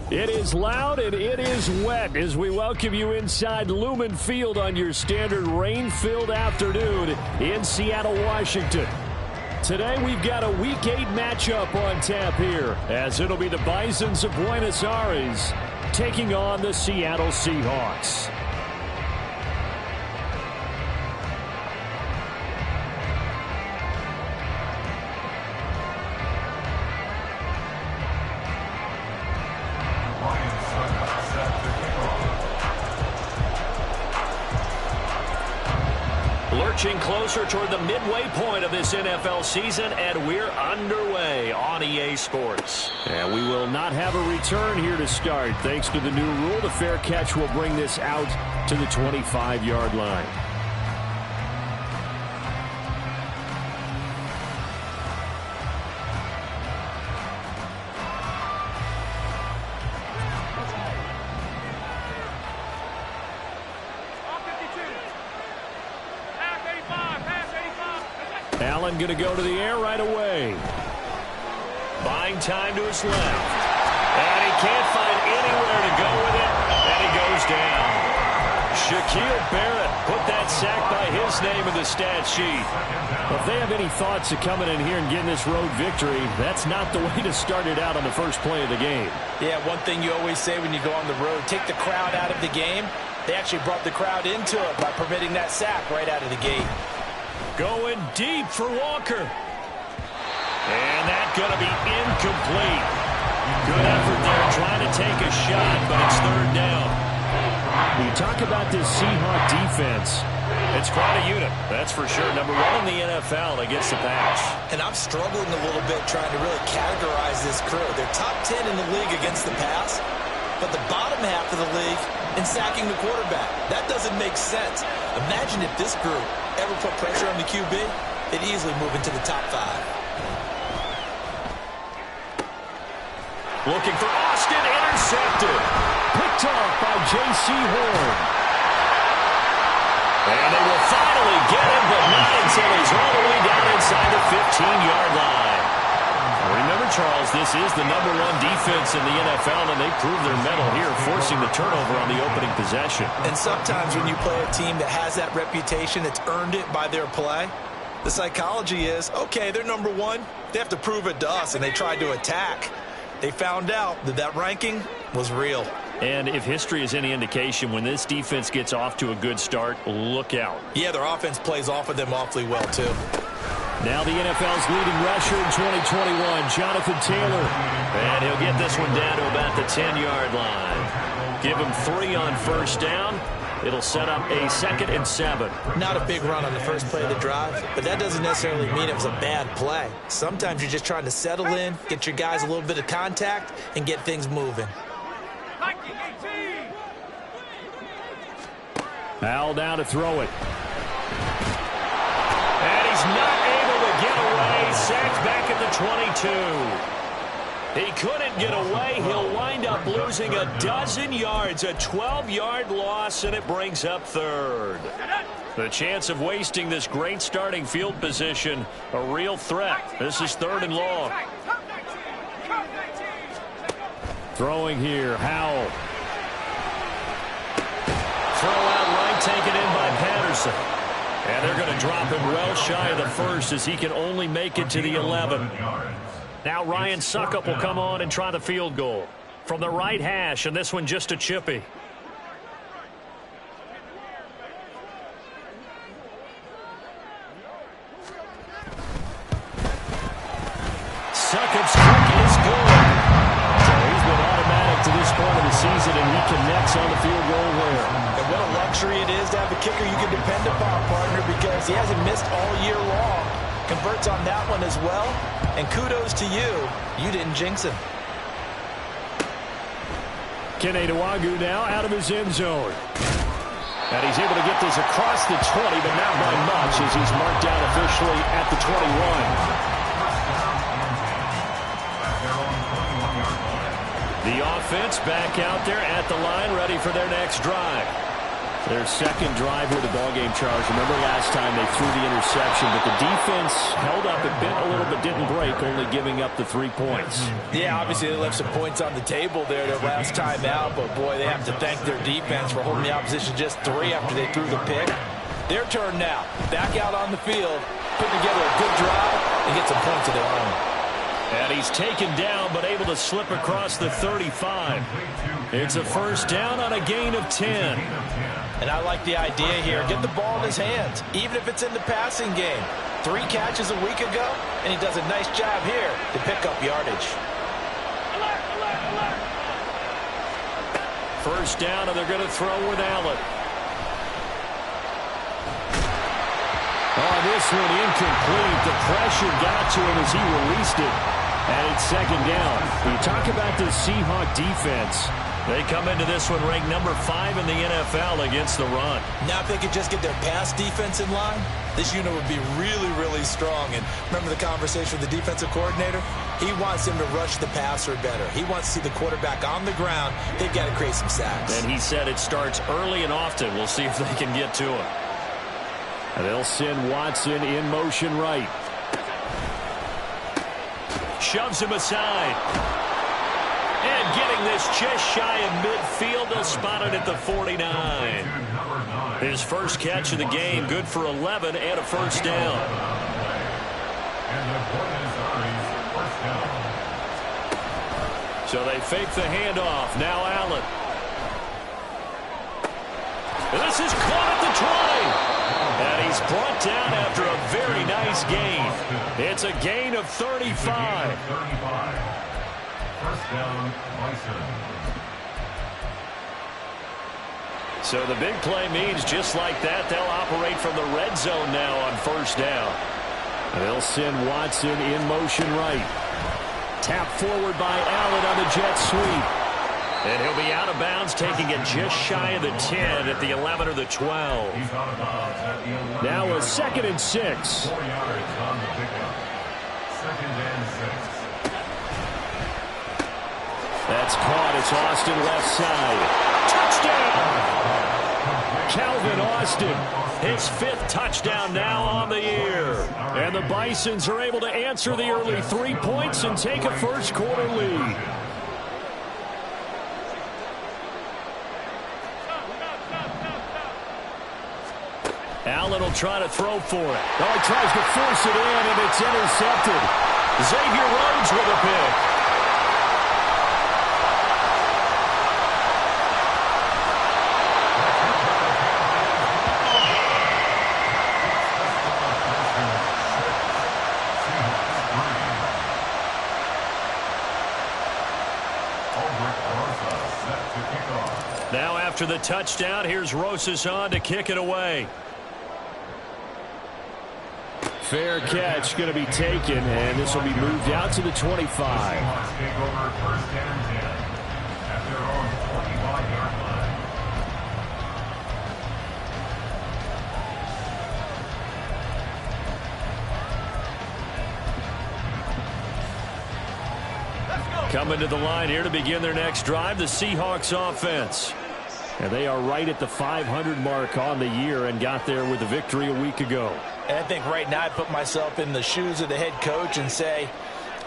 It is loud and it is wet as we welcome you inside Lumen Field on your standard rain-filled afternoon in Seattle, Washington. Today we've got a Week 8 matchup on tap here as it'll be the Bisons of Buenos Aires taking on the Seattle Seahawks. Lurching closer toward the midway point of this NFL season, and we're underway on EA Sports. And we will not have a return here to start. Thanks to the new rule, the fair catch will bring this out to the 25-yard line. Allen going to go to the air right away. Buying time to his left. And he can't find anywhere to go with it. And he goes down. Shaquille Barrett put that sack by his name in the stat sheet. Well, if they have any thoughts of coming in here and getting this road victory, that's not the way to start it out on the first play of the game. Yeah, one thing you always say when you go on the road, take the crowd out of the game. They actually brought the crowd into it by permitting that sack right out of the gate. Going deep for Walker. And that's going to be incomplete. Good effort there trying to take a shot, but it's third down. When you talk about this Seahawk defense, it's quite a unit, that's for sure. Number one in the NFL against the pass. And I'm struggling a little bit trying to really categorize this crew. They're top 10 in the league against the pass, but the bottom half of the league in sacking the quarterback. That doesn't make sense. Imagine if this group ever put pressure on the QB, they'd easily move into the top 5. Looking for Austin, intercepted. Picked off by J.C. Horn. And they will finally get him, but not until he's all the way down inside the 15-yard line. Remember, Charles, this is the number one defense in the NFL, and they proved their mettle here, forcing the turnover on the opening possession. And sometimes when you play a team that has that reputation, that's earned it by their play, the psychology is, okay, they're number one. They have to prove it to us, and they tried to attack. They found out that that ranking was real. And if history is any indication, when this defense gets off to a good start, look out. Yeah, their offense plays off of them awfully well, too. Now the NFL's leading rusher in 2021, Jonathan Taylor. And he'll get this one down to about the 10-yard line. Give him 3 on first down. It'll set up a 2nd and 7. Not a big run on the first play of the drive, but that doesn't necessarily mean it was a bad play. Sometimes you're just trying to settle in, get your guys a little bit of contact, and get things moving. Al down to throw it. And he's not able to get away. Sacked back at the 22. He couldn't get away. He'll wind up losing a dozen yards, a 12-yard loss, and it brings up third. The chance of wasting this great starting field position, a real threat. This is 3rd and long. Throwing here, Howell. throw out right, taken in by Patterson. And they're going to drop him well shy of the first as he can only make it to the 11. Now Ryan Suckup will come on and try the field goal from the right hash, and this one just a chippy. Suckup's kick is good. So he's been automatic to this point of the season, and he connects on the field goal there. And what a luxury it is to have a kicker you can depend upon, partner, because he hasn't missed all year long. Converts on that one as well. And kudos to you. You didn't jinx him. Kene Nwangwu now out of his end zone. And he's able to get this across the 20, but not by much as he's marked down officially at the 21. The offense back out there at the line, ready for their next drive. Their second drive with the ballgame, Charles. Remember last time they threw the interception, but the defense held up a bit, a little bit didn't break, only giving up the 3 points. Yeah, obviously they left some points on the table there their last time out, but boy, they have to thank their defense for holding the opposition just 3 after they threw the pick. Their turn now. Back out on the field, put together a good drive, and get some points of their own. And he's taken down, but able to slip across the 35. It's a first down on a gain of 10. And I like the idea here. Get the ball in his hands, even if it's in the passing game. 3 catches a week ago, and he does a nice job here to pick up yardage. First down, and they're going to throw with Allen. Oh, this one incomplete. The pressure got to him as he released it. And it's second down. When you talk about this Seahawk defense, they come into this one ranked number 5 in the NFL against the run. Now if they could just get their pass defense in line, this unit would be really, really strong. And remember the conversation with the defensive coordinator? He wants him to rush the passer better. He wants to see the quarterback on the ground. They've got to create some sacks. And he said it starts early and often. We'll see if they can get to him. And they'll send Watson in motion right. Shoves him aside. And getting this just shy of midfield, they'll spot it at the 49. His first catch of the game, good for 11 and a first down. So they fake the handoff. Now Allen. This is caught at the 20. And he's brought down after a very nice gain. It's a gain of 35. First down, So the big play means just like that, they'll operate from the red zone now on first down. And they'll send Watson in motion right. Tap forward by Allen on the jet sweep. And he'll be out of bounds, taking it just shy of the 10 at the 11 or the 12. Now a 2nd and 6. 4 yards on the pickup. 2nd and 6. That's caught. It's Austin left side. Touchdown! Calvin Austin, his 5th touchdown now on the year. And the Bisons are able to answer the early 3 points and take a first quarter lead. Allen will try to throw for it. Oh, he tries to force it in, and it's intercepted. Xavier Rhodes with a pick. Now after the touchdown, here's Rosas on to kick it away. Fair catch going to be taken, and this will be moved out to the 25. Coming to the line here to begin their next drive, the Seahawks offense. And they are right at the 500 mark on the year and got there with a victory a week ago. And I think right now I put myself in the shoes of the head coach and say,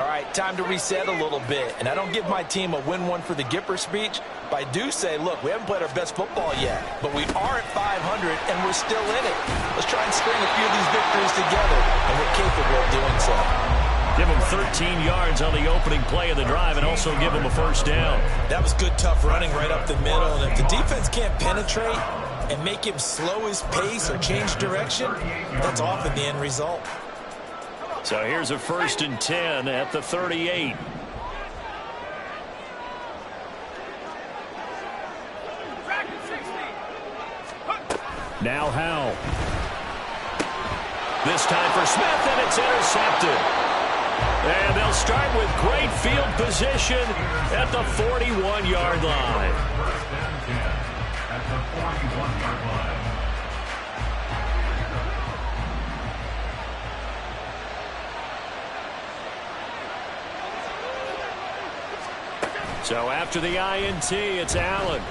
All right, time to reset a little bit. And I don't give my team a win one for the Gipper speech, but I do say, look, we haven't played our best football yet, but we are at 500 and we're still in it. Let's try and string a few of these victories together, and we're capable of doing so. Give him 13 yards on the opening play of the drive and also give him a first down. That was good, tough running right up the middle. And if the defense can't penetrate and make him slow his pace or change direction, that's often the end result. So here's a 1st and 10 at the 38. Now Howell. This time for Smith, and it's intercepted. And they'll start with great field position at the 41-yard line. 1st and 10 at the 41-yard line. So after the INT, it's Allen.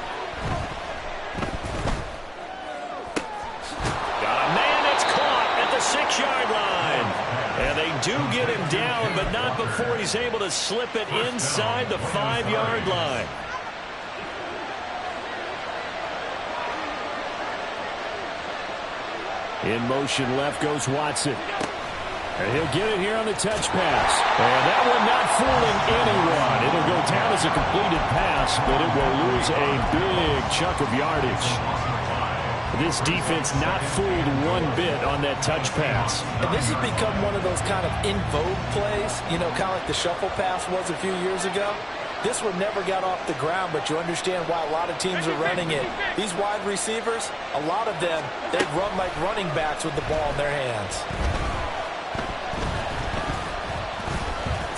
Got a man that's caught at the 6-yard line. And they do get him down, but not before he's able to slip it inside the 5-yard line. In motion left goes Watson. And he'll get it here on the touch pass. And that one not fooling anyone. It'll go down as a completed pass, but it will lose a big chunk of yardage. This defense not fooled one bit on that touch pass. And this has become one of those kind of in vogue plays, you know, kind of like the shuffle pass was a few years ago. This one never got off the ground, but you understand why a lot of teams are running it. These wide receivers, a lot of them, they run like running backs with the ball in their hands.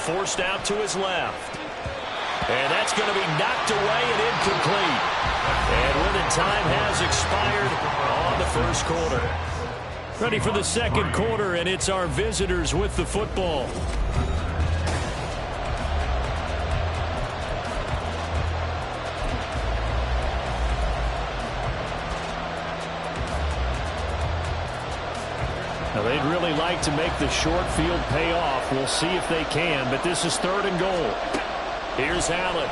Forced out to his left. And that's going to be knocked away and incomplete. And when the time has expired on the 1st quarter. Ready for the 2nd quarter, and it's our visitors with the football. Now, they'd really like to make the short field pay off. We'll see if they can, but this is 3rd and goal. Here's Allen.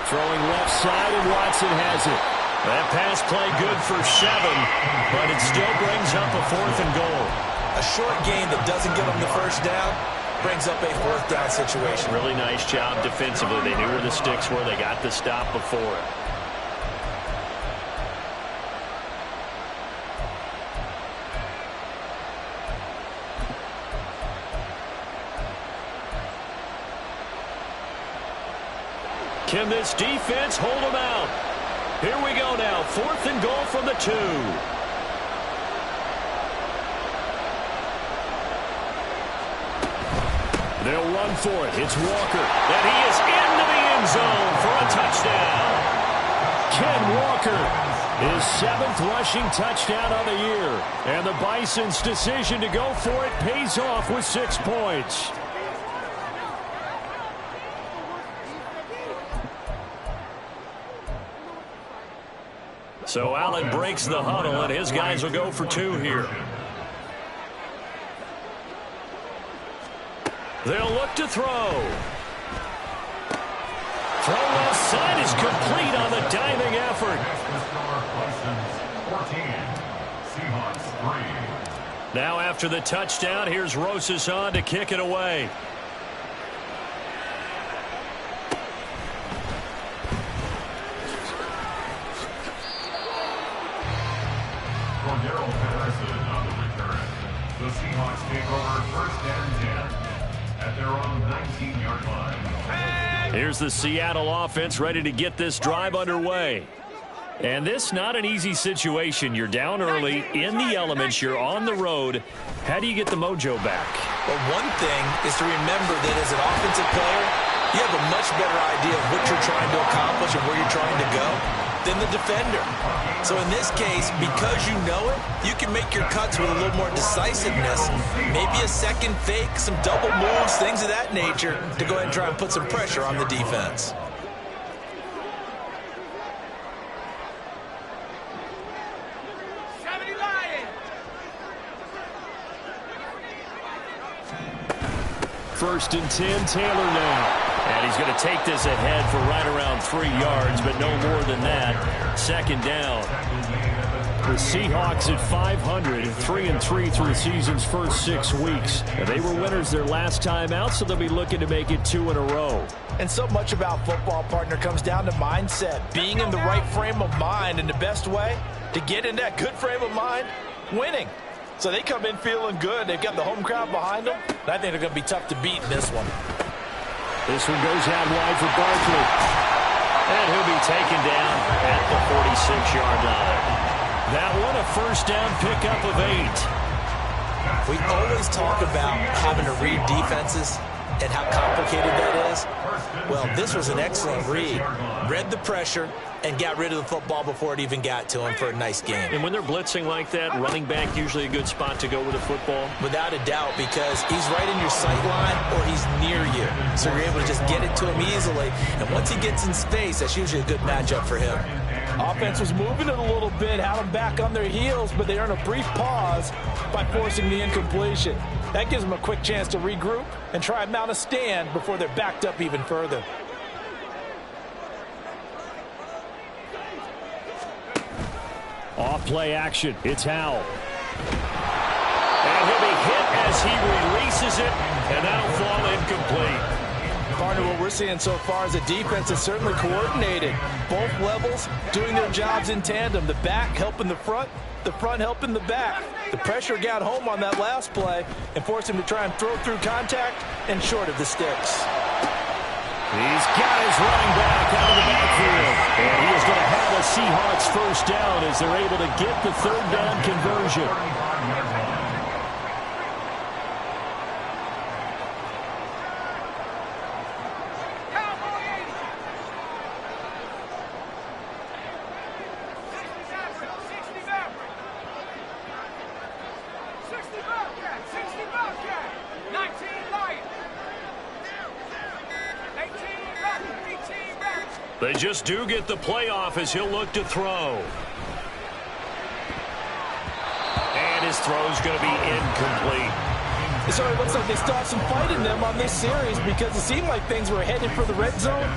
Throwing left side, and Watson has it. That pass play good for 7, but it still brings up a 4th and goal. A short gain that doesn't get them the first down brings up a 4th down situation. Really nice job defensively. They knew where the sticks were. They got the stop before it. Can this defense hold them out? Here we go now. 4th and goal from the 2. They'll run for it. It's Walker. And he is into the end zone for a touchdown. Ken Walker, his 7th rushing touchdown of the year. And the Bison's decision to go for it pays off with 6 points. So Allen breaks the huddle, and his guys will go for 2 here. They'll look to throw. Throw left side is complete on the diving effort. 14, Seahawks 3. Now after the touchdown, here's Rosas on to kick it away. The Seahawks take over 1st and 10 at their own 19-yard line. Here's the Seattle offense ready to get this drive underway. And this not an easy situation. You're down early, in the elements, you're on the road. How do you get the mojo back? Well, one thing is to remember that as an offensive player, you have a much better idea of what you're trying to accomplish and where you're trying to go than the defender. So in this case, because you know it, you can make your cuts with a little more decisiveness. Maybe a second fake, some double moves, things of that nature to go ahead and try and put some pressure on the defense. first and 10. Taylor now. And he's going to take this ahead for right around 3 yards, but no more than that. Second down. The Seahawks at 500, 3-3 through the season's first 6 weeks. And they were winners their last time out, so they'll be looking to make it 2 in a row. And so much about football, partner, comes down to mindset. Being in the right frame of mind, and the best way to get in that good frame of mind, winning. So they come in feeling good. They've got the home crowd behind them. And I think they're going to be tough to beat in this one. This one goes out wide for Barkley. And he'll be taken down at the 46-yard line. That one a first down pickup of 8. We always talk about having to read defenses and how complicated that is. Well, this was an excellent read. Read the pressure and got rid of the football before it even got to him for a nice game. And when they're blitzing like that, running back usually a good spot to go with the football? Without a doubt, because he's right in your sight line or he's near you. So you're able to just get it to him easily. And once he gets in space, that's usually a good matchup for him. Offense was moving it a little bit, had them back on their heels, but they earn a brief pause by forcing the incompletion. That gives them a quick chance to regroup and try and mount a stand before they're backed up even further. Off play action. It's Howell. And he'll be hit as he releases it, and that'll fall incomplete. Partner, what we're seeing so far is a defense that's certainly coordinated. Both levels doing their jobs in tandem. The back helping the front helping the back. The pressure got home on that last play and forced him to try and throw through contact and short of the sticks. He's got his running back out of the backfield. And he is going to have a Seahawks first down as they're able to get the third down conversion. They just do get the playoff as he'll look to throw. And his throw's going to be incomplete. So it looks like they still have some fight in them on this series because it seemed like things were headed for the red zone.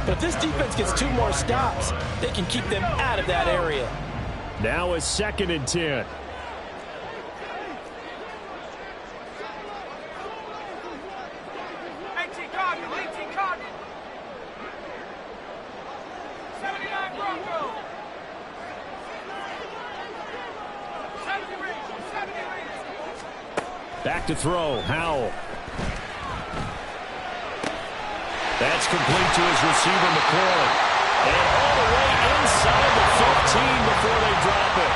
But if this defense gets 2 more stops, they can keep them out of that area. Now a second and 10. Back to throw, Howell. That's complete to his receiver, McCoy. And all the way inside the 15 before they drop it.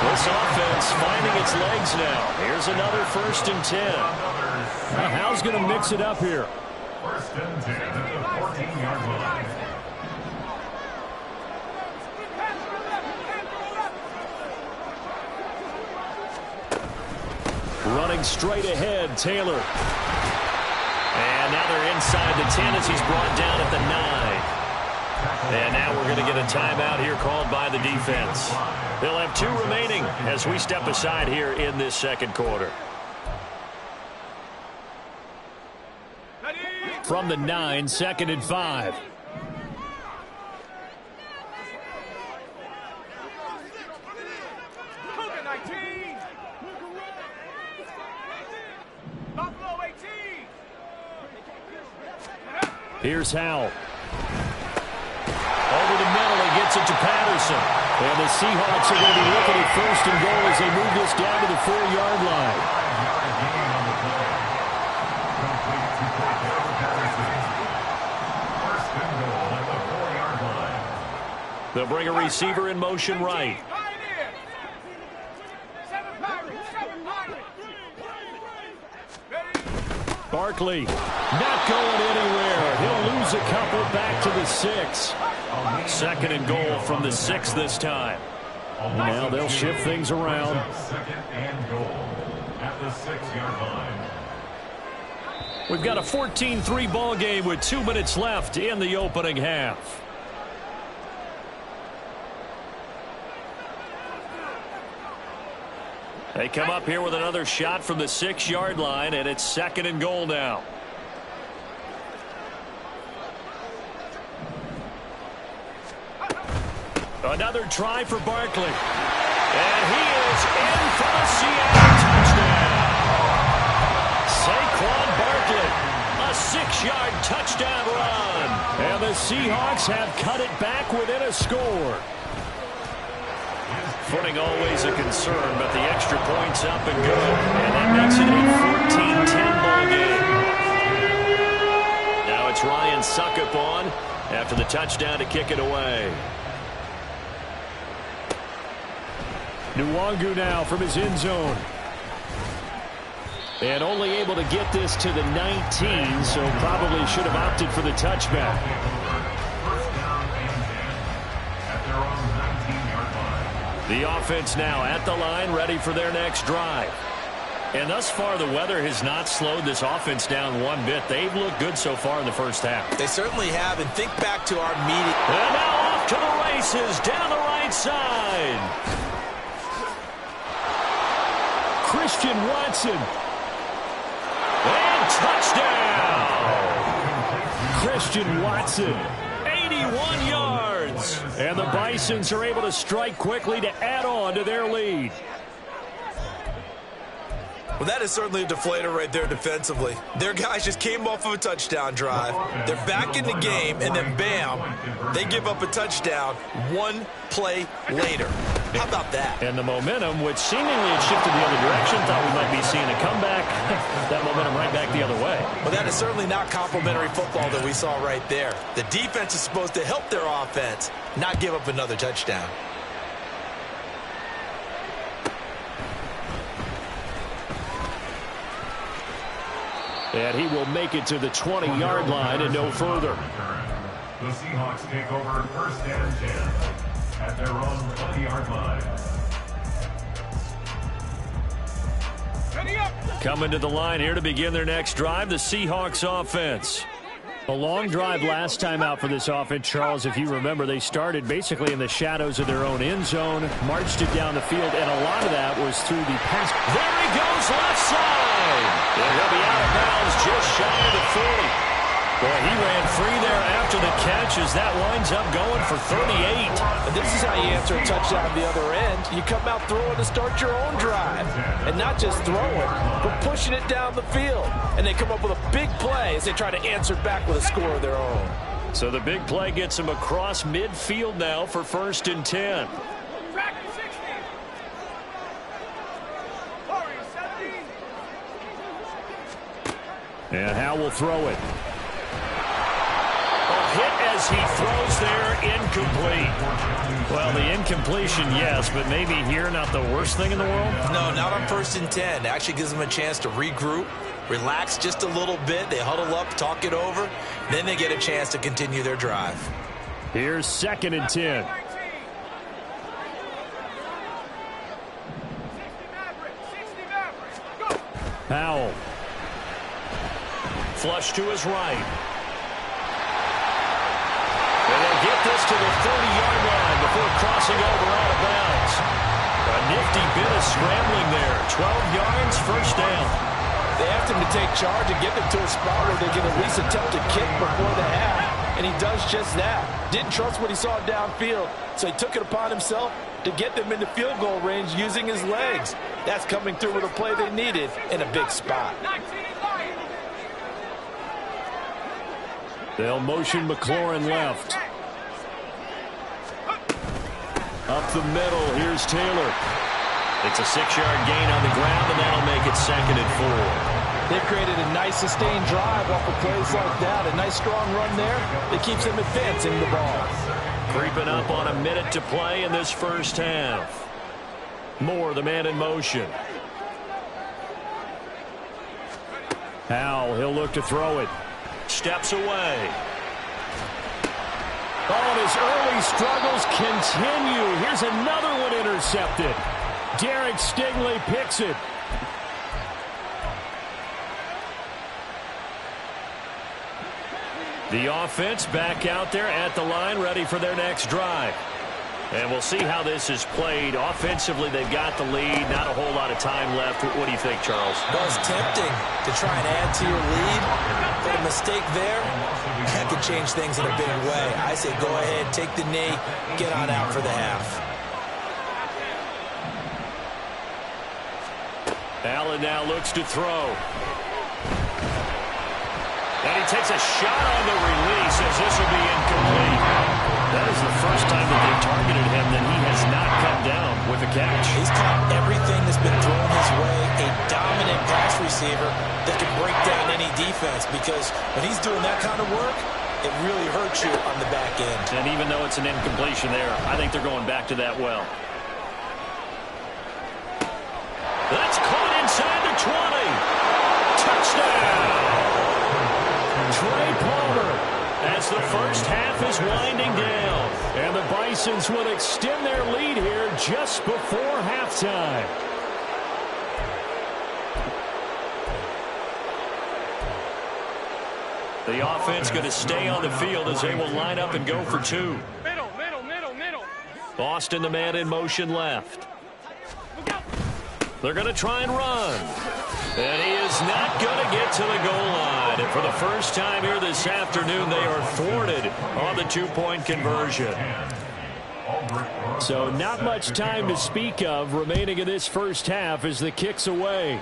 This offense finding its legs now. Here's another first and 10. Now Howell's going to mix it up here. First and 10 at the 14-yard line. Running straight ahead, Taylor. And now they're inside the 10 as he's brought down at the 9. And now we're going to get a timeout here called by the defense. They'll have 2 remaining as we step aside here in this second quarter. From the 9, second and 5. Here's Howell. Over the middle, he gets it to Patterson. And the Seahawks are going to be looking at first and goal as they move this down to the 4-yard line. They'll bring a receiver in motion right. Barkley not going anywhere. He'll lose a couple back to the 6. Second and goal from the 6 this time. Now they'll shift things around. Second and goal at the 6-yard line. We've got a 14-3 ball game with 2 minutes left in the opening half. They come up here with another shot from the 6-yard line, and it's second and goal now. Another try for Barkley. And he is in for the Seattle touchdown. Saquon Barkley, a 6-yard touchdown run. And the Seahawks have cut it back within a score. Footing always a concern, but the extra point's up and good. And that makes it a 14-10 ball game. Now it's Ryan Suckup on after the touchdown to kick it away. Nwangu now from his end zone. And only able to get this to the 19, so probably should have opted for the touchback. The offense now at the line, ready for their next drive. And thus far, the weather has not slowed this offense down one bit. They've looked good so far in the first half. They certainly have, and think back to our meeting. And now off to the races down the right side. Christian Watson. And touchdown! Christian Watson, 81 yards. And the Bisons are able to strike quickly to add on to their lead. Well, that is certainly a deflator right there defensively. Their guys just came off of a touchdown drive. They're back in the game, and then bam, they give up a touchdown one play later. How about that? And the momentum, which seemingly had shifted the other direction, thought we might be seeing a comeback. That momentum right back the other way. Well, that is certainly not complimentary football that we saw right there. The defense is supposed to help their offense, not give up another touchdown. And he will make it to the 20-yard line and no further. The Seahawks take over first and 10 at their own 20-yard line. Coming to the line here to begin their next drive, the Seahawks offense. A long drive last time out for this offense, Charles. If you remember, they started basically in the shadows of their own end zone, marched it down the field, and a lot of that was through the pass. There he goes, left side. And he'll be out of bounds just shy of the 40. Boy, he ran free there after the catch as that winds up going for 38. And this is how you answer a touchdown the other end. You come out throwing to start your own drive. And not just throwing, but pushing it down the field. And they come up with a big play as they try to answer back with a score of their own. So the big play gets them across midfield now for first and 10. And Howe will throw it. Hit as he throws there, incomplete. Well, the incompletion, yes, but maybe here not the worst thing in the world? No, not on first and 10. It actually gives them a chance to regroup, relax just a little bit. They huddle up, talk it over. Then they get a chance to continue their drive. Here's second and 10. Powell. Flush to his right. And they'll get this to the 30-yard line before crossing over out of bounds. A nifty bit of scrambling there. 12 yards, first down. They asked him to take charge and get them to a spot where they can at least attempt to kick before the half, and he does just that. Didn't trust what he saw downfield, so he took it upon himself to get them into field goal range using his legs. That's coming through with a play they needed in a big spot. They'll motion McLaurin left. Up the middle, here's Taylor. It's a 6-yard gain on the ground, and that'll make it second and 4. They've created a nice sustained drive off of plays like that. A nice strong run there that keeps them advancing the ball. Creeping up on a minute to play in this first half. Moore, the man in motion. Howe, he'll look to throw it. Steps away. Oh, and his early struggles continue. Here's another one intercepted. Derek Stingley picks it. The offense back out there at the line, ready for their next drive. And we'll see how this is played. Offensively, they've got the lead. Not a whole lot of time left. What do you think, Charles? Well, it's tempting to try and add to your lead, but a mistake there, that could change things in a big way. I say go ahead, take the knee, get on out for the half. Allen now looks to throw. And he takes a shot on the release as this will be incomplete. That is the first time that they've targeted him that he has not come down with a catch. He's caught everything that's been thrown his way. A dominant pass receiver that can break down any defense, because when he's doing that kind of work, it really hurts you on the back end. And even though it's an incompletion there, I think they're going back to that well. That's caught inside the 20. Touchdown! Trey Palmer, as the first half is winding down. And the Bisons will extend their lead here just before halftime. The offense going to stay on the field as they will line up and go for two. Middle. Austin, the man in motion left. They're going to try and run. And he is not going to get to the goal line. And for the first time here this afternoon, they are thwarted on the two-point conversion. So not much time to speak of remaining in this first half as the kick's away.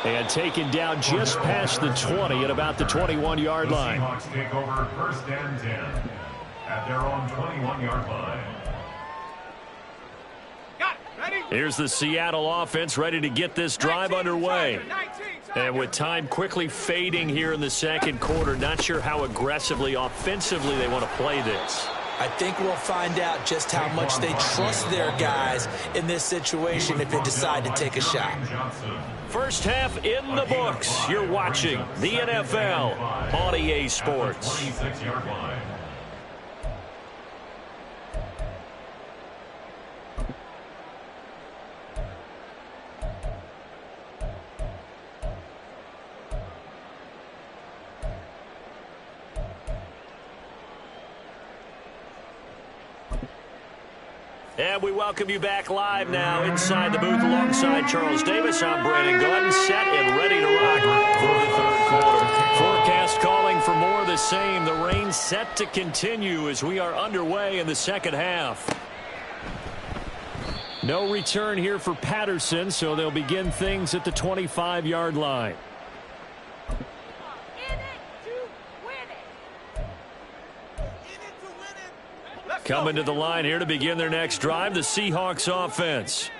And taken down just past the 20 at about the 21-yard line. The Seahawks take over first and 10 at their own 21-yard line. Here's the Seattle offense ready to get this drive underway. And with time quickly fading here in the second quarter, not sure how aggressively, offensively they want to play this. I think we'll find out just how much they trust their guys in this situation if they decide to take a shot. First half in the books. You're watching the NFL on EA Sports. 26-yard line. And we welcome you back live now inside the booth alongside Charles Davis. I'm Brandon Gordon, set and ready to rock for the third quarter. Forecast calling for more of the same. The rain set to continue as we are underway in the second half. No return here for Patterson, so they'll begin things at the 25-yard line. Coming to the line here to begin their next drive, the Seahawks offense.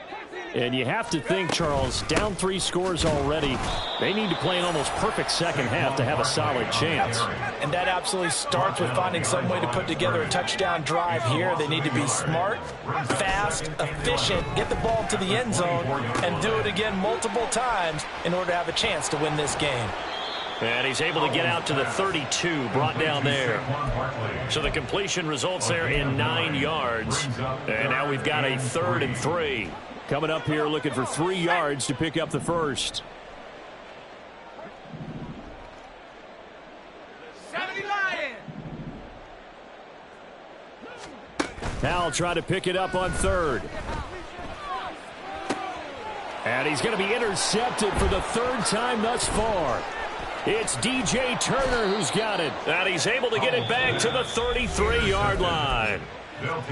And you have to think, Charles, down 3 scores already. They need to play an almost perfect second half to have a solid chance. And that absolutely starts with finding some way to put together a touchdown drive here. They need to be smart, fast, efficient, get the ball to the end zone, and do it again multiple times in order to have a chance to win this game. And he's able to get out to the 32, brought down there. So the completion results there in 9 yards. And now we've got a 3rd and 3. Coming up here looking for 3 yards to pick up the first. Now try to pick it up on 3rd. And he's going to be intercepted for the 3rd time thus far. It's DJ Turner who's got it. And he's able to get it back to the 33-yard line.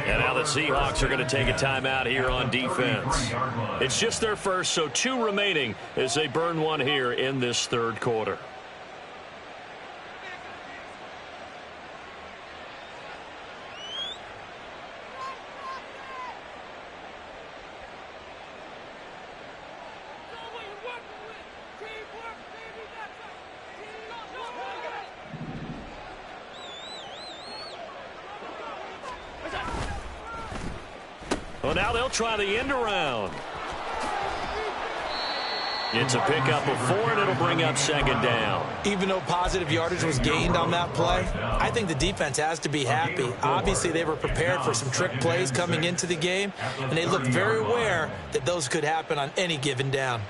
And now the Seahawks are going to take a timeout here on defense. It's just their first, so 2 remaining as they burn one here in this third quarter. Well, now they'll try the end around. It's a pickup of 4, and it'll bring up 2nd down. Even though positive yardage was gained on that play, I think the defense has to be happy. Obviously, they were prepared for some trick plays coming into the game, and they looked very aware that those could happen on any given down.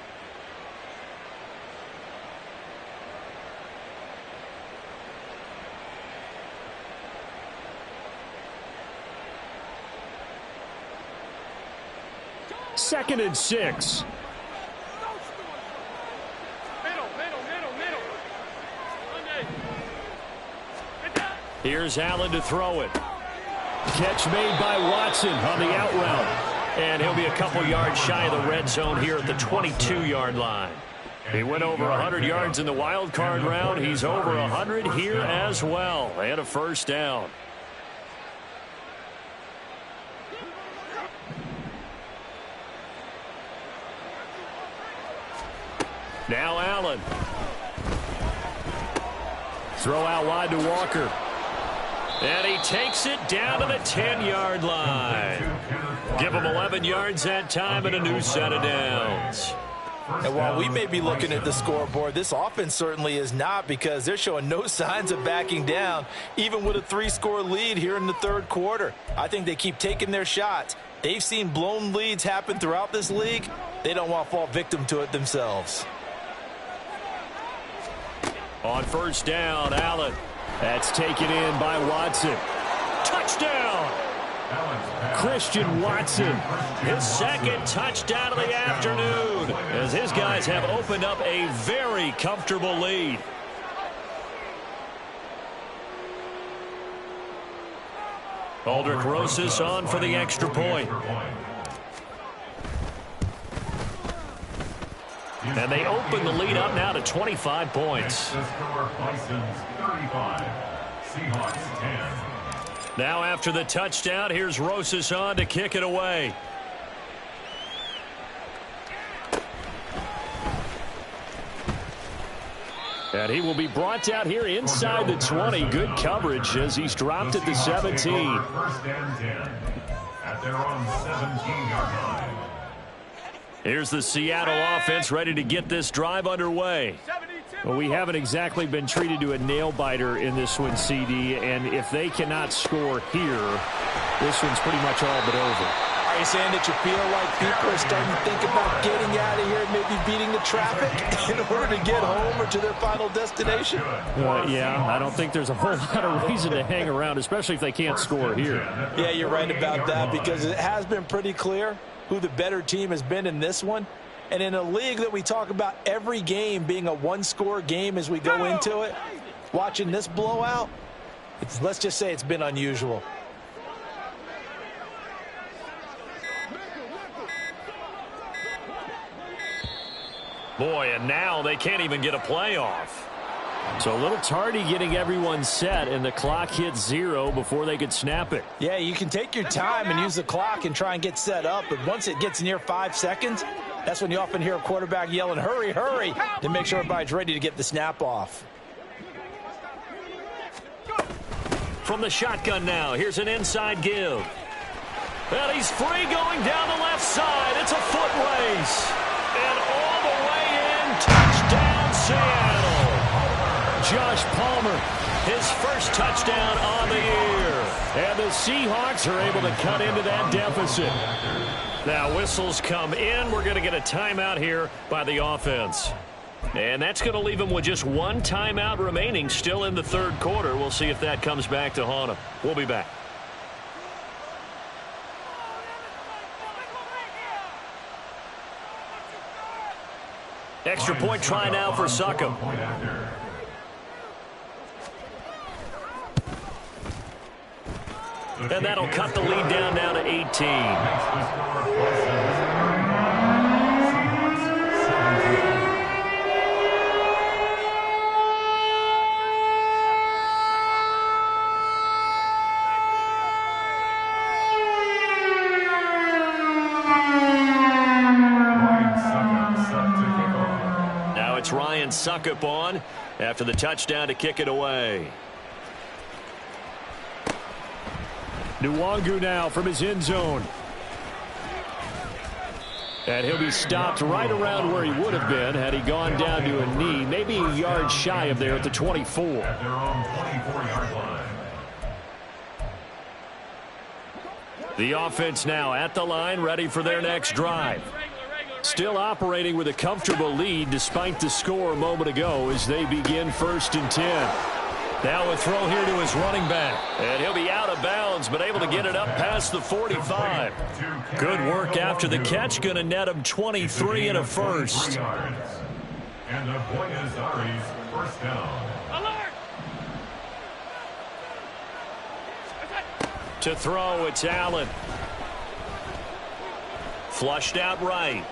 2nd and 6. Here's Allen to throw it. Catch made by Watson on the out route. And he'll be a couple yards shy of the red zone here at the 22-yard line. He went over 100 yards in the wild card round. He's over 100 here as well. And a first down. Now Allen. Throw out wide to Walker. And he takes it down to the 10-yard line. Give him 11 yards that time and a new set of downs. And while we may be looking at the scoreboard, this offense certainly is not, because they're showing no signs of backing down, even with a 3-score lead here in the third quarter. I think they keep taking their shots. They've seen blown leads happen throughout this league. They don't want to fall victim to it themselves. On first down, Allen. That's taken in by Watson. Touchdown! Christian Watson. His 2nd touchdown of the afternoon, as his guys have opened up a very comfortable lead. Aldrich Rosas on for the extra point. And they open the lead up now to 25 points. Now after the touchdown, here's Rosas on to kick it away. And he will be brought out here inside the 20. Good coverage as he's dropped at the 17. First and 10 at their own 17-yard line. Here's the Seattle offense ready to get this drive underway. Well, we haven't exactly been treated to a nail-biter in this one, CD, and if they cannot score here, this one's pretty much all but over. Are you saying that you feel like people are starting to think about getting out of here and maybe beating the traffic in order to get home or to their final destination? Yeah, I don't think there's a whole lot of reason to hang around, especially if they can't score here. Yeah, you're right about that, because it has been pretty clear who the better team has been in this one. And in a league that we talk about every game being a one-score game as we go into it, watching this blowout, let's just say it's been unusual. Boy, and now they can't even get a playoff. So a little tardy getting everyone set, and the clock hits 0 before they could snap it. Yeah, you can take your time and use the clock and try and get set up, but once it gets near 5 seconds, that's when you often hear a quarterback yelling, hurry, hurry, to make sure everybody's ready to get the snap off. From the shotgun now, here's an inside give. And he's free going down the left side. It's a foot race. And all the way in, touchdown Seattle. Josh Palmer, his first touchdown on the year. And the Seahawks are able to cut into that deficit. Now whistles come in. We're going to get a timeout here by the offense. And that's going to leave them with just one timeout remaining still in the third quarter. We'll see if that comes back to haunt them. We'll be back. Extra point try now for Succop. And that'll cut the lead down now to 18. Ryan Succop on after the touchdown to kick it away. Nwangu now from his end zone. And he'll be stopped right around where he would have been had he gone down to a knee, maybe a yard shy of there at the 24. At their own 24-yard line. The offense now at the line, ready for their next drive. Still operating with a comfortable lead despite the score a moment ago as they begin 1st and 10. Now a throw here to his running back. And he'll be out of bounds, but able to get it up past the 45. Good work after the catch. Going to net him 23 and a first. And the Buenos Aires first down. To throw, it's Allen. Flushed out right.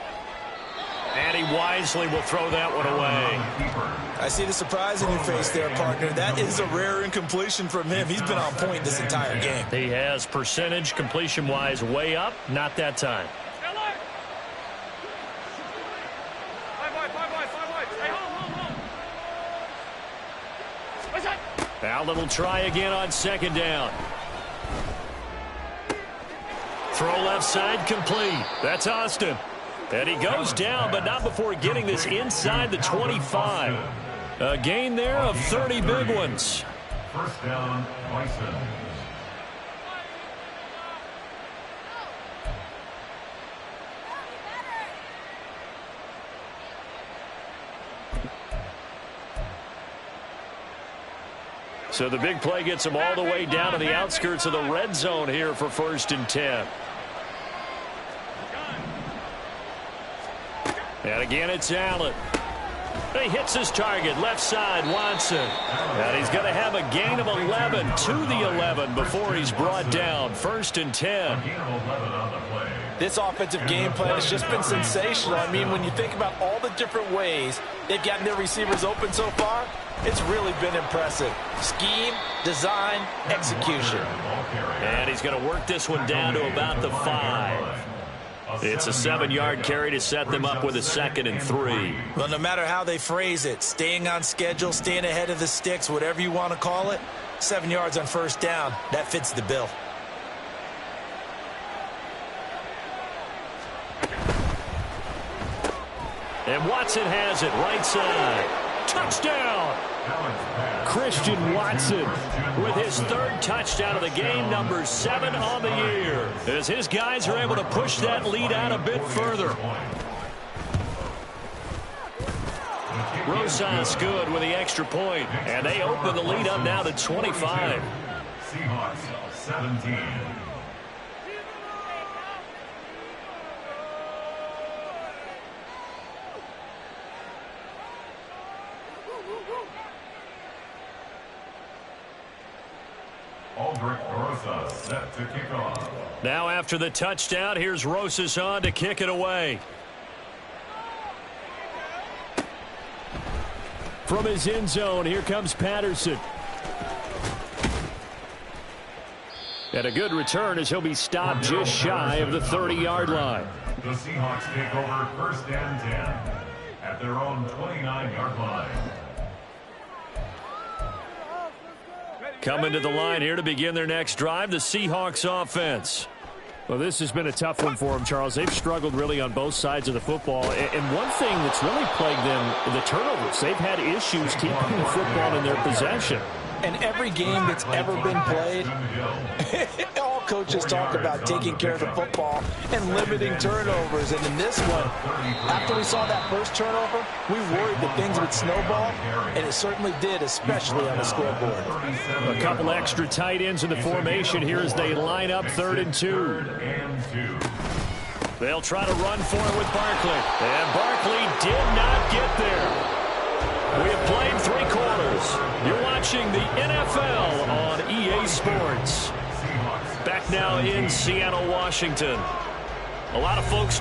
And he wisely will throw that one away. I see the surprise in your face there, partner. That is a rare incompletion from him. He's been on point this entire game. He has percentage completion-wise way up. Not that time. Allen will try again on second down. Throw left side complete. That's Austin. And he goes down, but not before getting this inside the 25. A gain there of 30 big ones. First down, Bison. So the big play gets him all the way down to the outskirts of the red zone here for 1st and 10. And again, it's Allen. He hits his target, left side, Watson. And he's going to have a gain of 11 to the 11 before he's brought down. 1st and 10. This offensive game plan has just been sensational. I mean, when you think about all the different ways they've gotten their receivers open so far, it's really been impressive. Scheme, design, execution. And he's going to work this one down to about the 5. It's a 7-yard carry to set them up with a 2nd and 3. Well, no matter how they phrase it, staying on schedule, staying ahead of the sticks, whatever you want to call it, 7 yards on first down, that fits the bill. And Watson has it, right side. Touchdown! Christian Watson with his 3rd touchdown of the game, number 7 on the year, as his guys are able to push that lead out a bit further. Rosas good with the extra point, and they open the lead up now to 25. Seahawks 17. Set to kick off. Now after the touchdown, here's Rosas on to kick it away. From his end zone, here comes Patterson. And a good return as he'll be stopped just shy of the 30-yard line. The Seahawks take over 1st and 10 at their own 29-yard line. Coming to the line here to begin their next drive, the Seahawks offense. Well, this has been a tough one for them, Charles. They've struggled really on both sides of the football. And one thing that's really plagued them, the turnovers. They've had issues keeping the football in their possession. And every game that's ever been played, all coaches talk about taking care of the football and limiting turnovers. And in this one, after we saw that first turnover, we worried that things would snowball, and it certainly did, especially on the scoreboard. A couple extra tight ends in the formation here as they line up 3rd and 2. They'll try to run for it with Barkley. And Barkley did not get there. We have played 3 quarters. You're watching the NFL on EA Sports. Back now in Seattle, Washington. A lot of folks